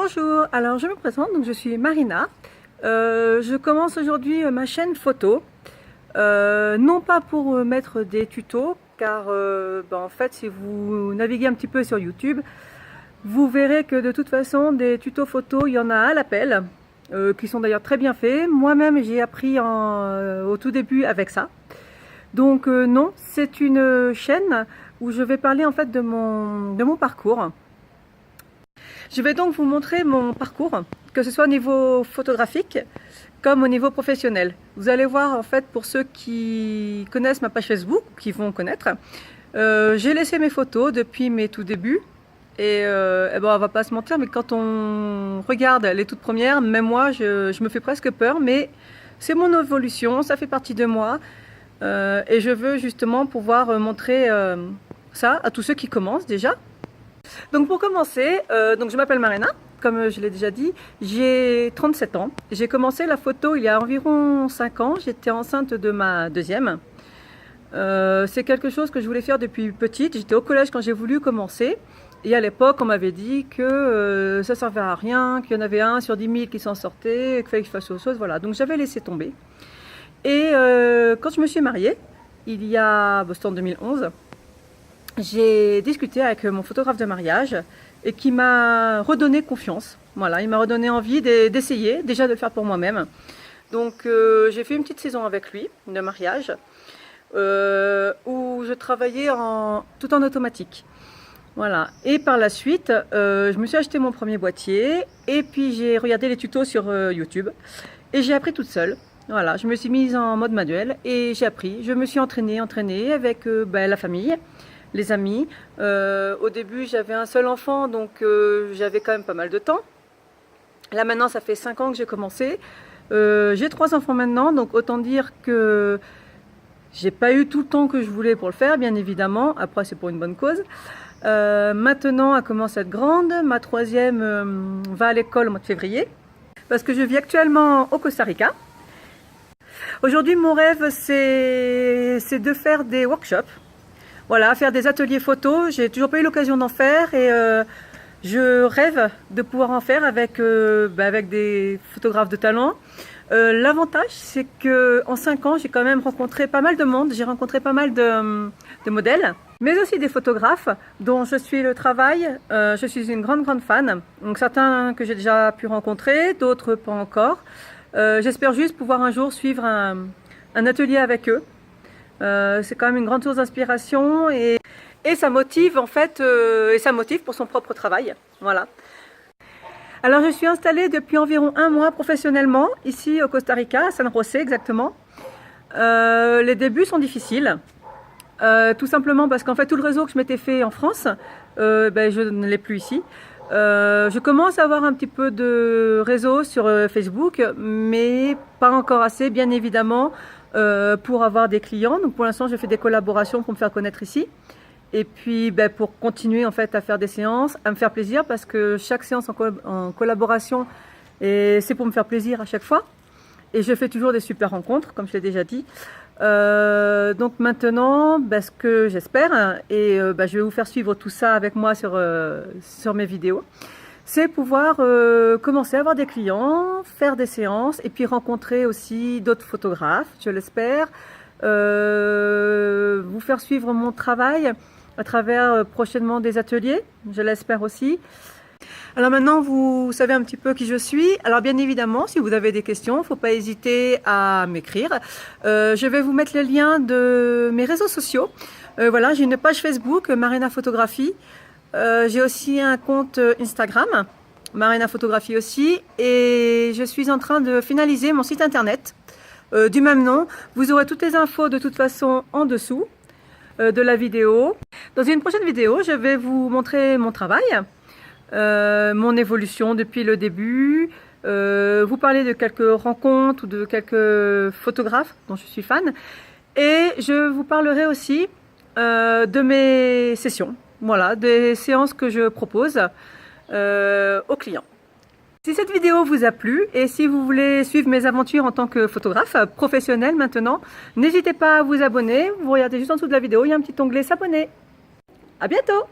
Bonjour, alors je me présente, donc je suis Marina. Je commence aujourd'hui ma chaîne photo, non pas pour mettre des tutos, car en fait si vous naviguez un petit peu sur YouTube, vous verrez que de toute façon des tutos photos, il y en a à l'appel, qui sont d'ailleurs très bien faits. Moi-même j'ai appris au tout début avec ça. Donc non, c'est une chaîne où je vais parler en fait de mon parcours. Je vais donc vous montrer mon parcours, que ce soit au niveau photographique comme au niveau professionnel. Vous allez voir en fait, pour ceux qui connaissent ma page Facebook, qui vont connaître, j'ai laissé mes photos depuis mes tout débuts. Et on va pas se mentir, mais quand on regarde les toutes premières, même moi je me fais presque peur, mais c'est mon évolution, ça fait partie de moi. Et je veux justement pouvoir montrer ça à tous ceux qui commencent déjà. Donc pour commencer, je m'appelle Marina, comme je l'ai déjà dit, j'ai 37 ans. J'ai commencé la photo il y a environ 5 ans, j'étais enceinte de ma deuxième. C'est quelque chose que je voulais faire depuis petite, j'étais au collège quand j'ai voulu commencer. Et à l'époque, on m'avait dit que ça ne servait à rien, qu'il y en avait 1 sur 10 000 qui s'en sortait, qu'il fallait que je fasse autre chose, voilà. Donc j'avais laissé tomber. Et quand je me suis mariée, c'était en 2011, j'ai discuté avec mon photographe de mariage et qui m'a redonné confiance. Voilà, il m'a redonné envie d'essayer, déjà de le faire pour moi-même. Donc j'ai fait une petite saison avec lui, de mariage, où je travaillais tout en automatique. Voilà. Et par la suite, je me suis acheté mon premier boîtier et puis j'ai regardé les tutos sur YouTube et j'ai appris toute seule. Voilà, je me suis mise en mode manuel et j'ai appris. Je me suis entraînée avec la famille, les amis. Au début, j'avais un seul enfant, donc j'avais quand même pas mal de temps. Là maintenant, ça fait 5 ans que j'ai commencé. J'ai 3 enfants maintenant, donc autant dire que j'ai pas eu tout le temps que je voulais pour le faire, bien évidemment. Après, c'est pour une bonne cause. Maintenant, elle commence à être grande. Ma troisième va à l'école au mois de février, parce que je vis actuellement au Costa Rica. Aujourd'hui, mon rêve, c'est de faire des workshops. Voilà, faire des ateliers photos. J'ai toujours pas eu l'occasion d'en faire et je rêve de pouvoir en faire avec des photographes de talent. L'avantage, c'est que en 5 ans, j'ai quand même rencontré pas mal de monde. J'ai rencontré pas mal de modèles, mais aussi des photographes dont je suis le travail. Je suis une grande fan. Donc certains que j'ai déjà pu rencontrer, d'autres pas encore. J'espère juste pouvoir un jour suivre un atelier avec eux. C'est quand même une grande source d'inspiration et ça motive en fait, et ça motive pour son propre travail. Voilà. Alors je suis installée depuis environ 1 mois professionnellement ici au Costa Rica, à San José exactement. Les débuts sont difficiles, tout simplement parce qu'en fait tout le réseau que je m'étais fait en France, je ne l'ai plus ici. Je commence à avoir un petit peu de réseau sur Facebook, mais pas encore assez, bien évidemment, pour avoir des clients. Donc pour l'instant, je fais des collaborations pour me faire connaître ici. Et puis pour continuer en fait à faire des séances, à me faire plaisir, parce que chaque séance en collaboration, c'est pour me faire plaisir à chaque fois. Et je fais toujours des super rencontres, comme je l'ai déjà dit. Donc maintenant, ce que j'espère, et je vais vous faire suivre tout ça avec moi sur mes vidéos, c'est pouvoir commencer à avoir des clients, faire des séances et puis rencontrer aussi d'autres photographes, je l'espère, vous faire suivre mon travail à travers prochainement des ateliers, je l'espère aussi. Alors maintenant, vous savez un petit peu qui je suis. Alors bien évidemment, si vous avez des questions, il ne faut pas hésiter à m'écrire. Je vais vous mettre les liens de mes réseaux sociaux. Voilà, j'ai une page Facebook, Marina Photographie. J'ai aussi un compte Instagram, Marina Photographie aussi. Et je suis en train de finaliser mon site internet du même nom. Vous aurez toutes les infos de toute façon en dessous de la vidéo. Dans une prochaine vidéo, je vais vous montrer mon travail. Mon évolution depuis le début, vous parler de quelques rencontres ou de quelques photographes dont je suis fan, et je vous parlerai aussi de mes sessions, voilà, des séances que je propose aux clients. Si cette vidéo vous a plu et si vous voulez suivre mes aventures en tant que photographe professionnel maintenant, n'hésitez pas à vous abonner. Vous regardez juste en dessous de la vidéo, il y a un petit onglet s'abonner. À bientôt!